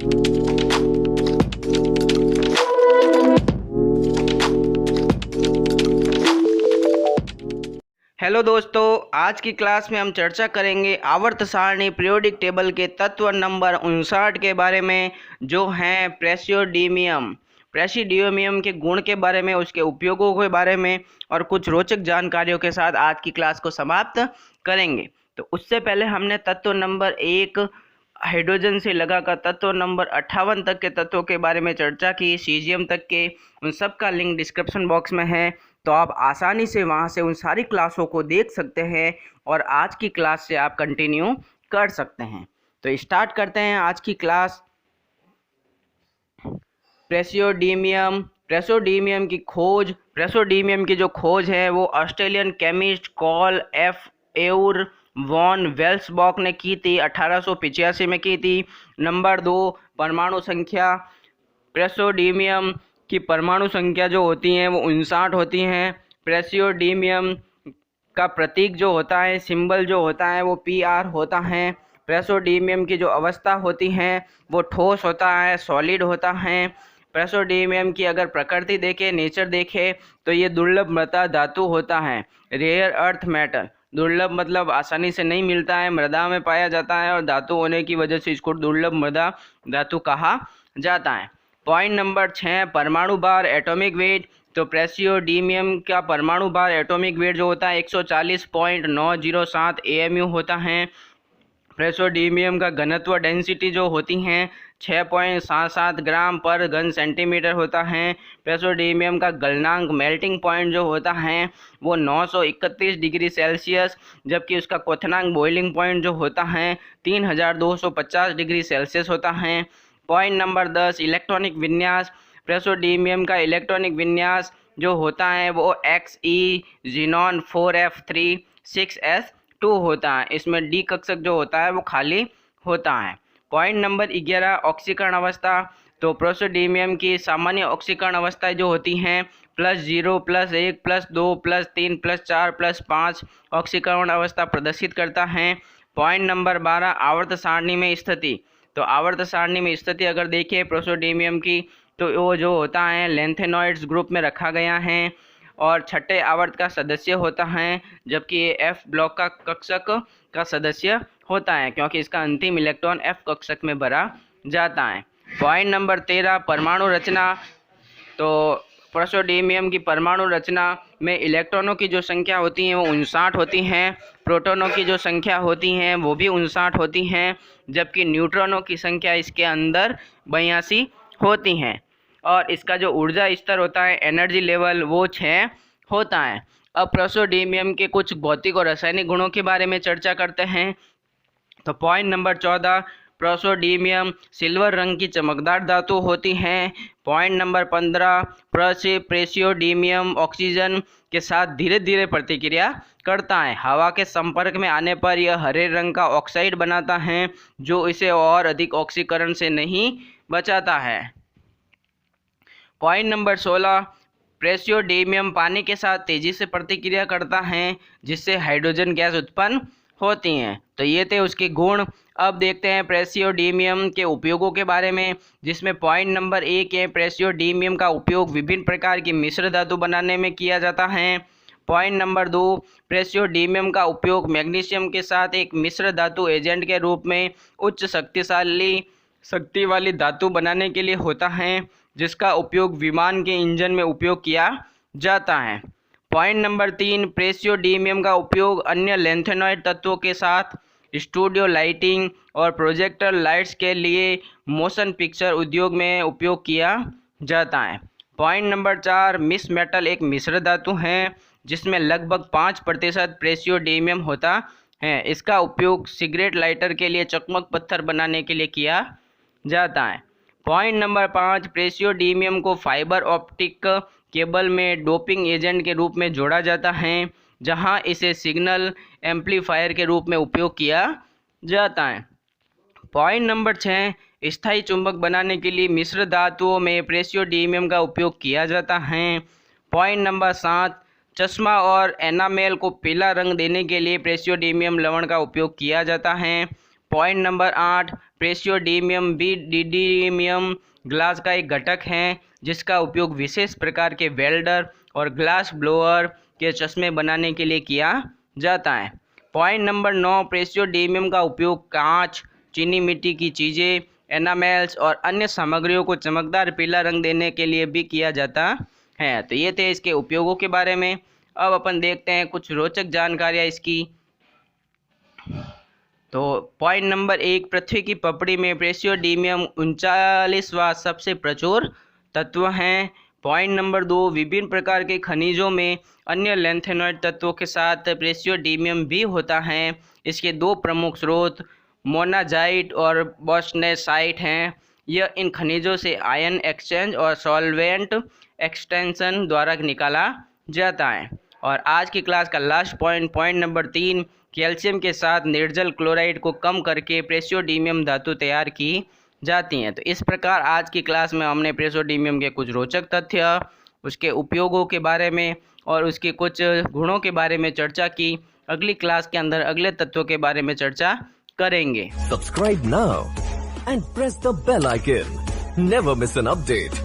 Hello दोस्तों, आज की क्लास में हम चर्चा करेंगे आवर्त सारणी पीरियोडिक टेबल के तत्व नंबर 59 के बारे में, जो हैं प्रेसिडियमियम के गुण के बारे में, उसके उपयोगों के बारे में और कुछ रोचक जानकारियों के साथ आज की क्लास को समाप्त करेंगे। तो उससे पहले हमने तत्व नंबर 1 हाइड्रोजन से लगाकर तत्व नंबर 58 तक के तत्वों के बारे में चर्चा की, सीजियम तक के। उन सब का लिंक डिस्क्रिप्शन बॉक्स में है, तो आप आसानी से वहां से उन सारी क्लासों को देख सकते हैं और आज की क्लास से आप कंटिन्यू कर सकते हैं। तो स्टार्ट करते हैं आज की क्लास। प्रेसिडियम की जो खोज है वो ऑस्ट्रेलियन केमिस्ट कॉल एफ एउर वॉन वेल्सबॉक ने की थी, 1885 में की थी। नंबर 2, परमाणु संख्या। प्रेसिडियम की परमाणु संख्या जो होती हैं वो 59 होती हैं। प्रेसिडियम का प्रतीक जो होता है, सिंबल जो होता है वो PR होता है। प्रेसिडियम की जो अवस्था होती हैं वो ठोस होता है, सॉलिड होता है। प्रेसिडियम की अगर प्रकृति देखे, नेचर देखे, तो ये दुर्लभ मृदा धातु होता है, रेयर अर्थ मेटल। दुर्लभ मतलब आसानी से नहीं मिलता है, मृदा में पाया जाता है और धातु होने की वजह से इसको दुर्लभ मृदा धातु कहा जाता है। पॉइंट नंबर 6, परमाणु भार एटॉमिक वेट। तो प्रेसिडियम का परमाणु भार एटॉमिक वेट जो होता है 140.907 AMU होता है। प्रेसिडियम का घनत्व डेंसिटी जो होती हैं 6.77 ग्राम पर घन सेंटीमीटर होता है। प्रेसिडियम का गलनांक मेल्टिंग पॉइंट जो होता है वो 931 डिग्री सेल्सियस, जबकि उसका क्वथनांक बॉइलिंग पॉइंट जो होता है 3250 डिग्री सेल्सियस होता है। पॉइंट नंबर 10, इलेक्ट्रॉनिक विन्यास। प्रेसिडियम का इलेक्ट्रॉनिक विन्यास जो होता है वो Xe Xenon 4f3 6s2 होता है। इसमें D कक्षक जो होता है वो खाली होता है। पॉइंट नंबर 11, ऑक्सीकरण अवस्था। तो प्रेसिडियम की सामान्य ऑक्सीकरण अवस्थाएं जो होती हैं +0 +1 +2 +3 +4 +5 ऑक्सीकरण अवस्था प्रदर्शित करता है। पॉइंट नंबर 12, आवर्त सारणी में स्थिति। तो आवर्त सारणी में स्थिति अगर देखिए प्रेसिडियम की, तो वो जो होता है लैंथेनॉइड्स ग्रुप में रखा गया है और छठे आवर्त का सदस्य होता है, जबकि ये F ब्लॉक का कक्षक का सदस्य होता है, क्योंकि इसका अंतिम इलेक्ट्रॉन F कक्षक में भरा जाता है। पॉइंट नंबर 13, परमाणु रचना। तो प्रेसिडियम की परमाणु रचना में इलेक्ट्रॉनों की जो संख्या होती है वो 59 होती हैं, प्रोटॉनों की जो संख्या होती हैं वो भी 59 होती हैं, जबकि न्यूट्रॉनों की संख्या इसके अंदर 82 होती हैं। और इसका जो ऊर्जा स्तर होता है, एनर्जी लेवल, वो 6 होता है। अब प्रेसिडियम के कुछ भौतिक और रासायनिक गुणों के बारे में चर्चा करते हैं। तो पॉइंट नंबर 14, प्रेसिडियम सिल्वर रंग की चमकदार धातु होती हैं। पॉइंट नंबर 15, प्रेसिडियम ऑक्सीजन के साथ धीरे धीरे प्रतिक्रिया करता है। हवा के संपर्क में आने पर यह हरे रंग का ऑक्साइड बनाता है, जो इसे और अधिक ऑक्सीकरण से नहीं बचाता है। पॉइंट नंबर 16, प्रेसिडियम पानी के साथ तेजी से प्रतिक्रिया करता है, जिससे हाइड्रोजन गैस उत्पन्न होती हैं। तो ये थे उसके गुण। अब देखते हैं प्रेसिडियम के उपयोगों के बारे में, जिसमें पॉइंट नंबर 1 है, प्रेसिडियम का उपयोग विभिन्न प्रकार की मिश्र धातु बनाने में किया जाता है। पॉइंट नंबर 2, प्रेसिडियम का उपयोग मैग्नीशियम के साथ एक मिश्र धातु एजेंट के रूप में उच्च शक्ति वाली धातु बनाने के लिए होता है, जिसका उपयोग विमान के इंजन में उपयोग किया जाता है। पॉइंट नंबर 3, प्रेसिडियम का उपयोग अन्य लैंथेनॉइड तत्वों के साथ स्टूडियो लाइटिंग और प्रोजेक्टर लाइट्स के लिए मोशन पिक्चर उद्योग में उपयोग किया जाता है। पॉइंट नंबर 4, मिक्स मेटल एक मिश्र धातु है जिसमें लगभग 5% प्रेसिडियम होता है। इसका उपयोग सिगरेट लाइटर के लिए चकमक पत्थर बनाने के लिए किया जाता है। पॉइंट नंबर 5, प्रेसिडियम को फाइबर ऑप्टिक केबल में डोपिंग एजेंट के रूप में जोड़ा जाता है, जहां इसे सिग्नल एम्पलीफायर के रूप में उपयोग किया जाता है। पॉइंट नंबर 6, स्थायी चुंबक बनाने के लिए मिश्र धातुओं में प्रेसिडियम का उपयोग किया जाता है। पॉइंट नंबर 7, चश्मा और एनामेल को पीला रंग देने के लिए प्रेसिडियम लवण का उपयोग किया जाता है। पॉइंट नंबर 8, प्रेसियोडीमियम भी डिडीमियम ग्लास का एक घटक है जिसका उपयोग विशेष प्रकार के वेल्डर और ग्लास ब्लोअर के चश्मे बनाने के लिए किया जाता है। पॉइंट नंबर 9, प्रेसियोडीमियम का उपयोग कांच, चीनी मिट्टी की चीज़ें, एनामेल्स और अन्य सामग्रियों को चमकदार पीला रंग देने के लिए भी किया जाता है। तो ये थे इसके उपयोगों के बारे में। अब अपन देखते हैं कुछ रोचक जानकारियाँ इसकी। तो पॉइंट नंबर 1, पृथ्वी की पपड़ी में प्रेसियोडीमियम 39वां सबसे प्रचुर तत्व हैं। पॉइंट नंबर 2, विभिन्न प्रकार के खनिजों में अन्य लैंथेनॉइड तत्वों के साथ प्रेसियोडीमियम भी होता है। इसके दो प्रमुख स्रोत मोनाजाइट और बॉस्नेसाइट हैं। यह इन खनिजों से आयन एक्सचेंज और सॉल्वेंट एक्सटेंशन द्वारा निकाला जाता है। और आज की क्लास का लास्ट पॉइंट नंबर 3, कैल्शियम के साथ निर्जल क्लोराइड को कम करके प्रेसियोडीमियम धातु तैयार की जाती हैं। तो इस प्रकार आज की क्लास में हमने प्रेसियोडीमियम के कुछ रोचक तथ्य, उसके उपयोगों के बारे में और उसके कुछ गुणों के बारे में चर्चा की। अगली क्लास के अंदर अगले तत्वों के बारे में चर्चा करेंगे। Subscribe now and press the bell icon. Never miss an update.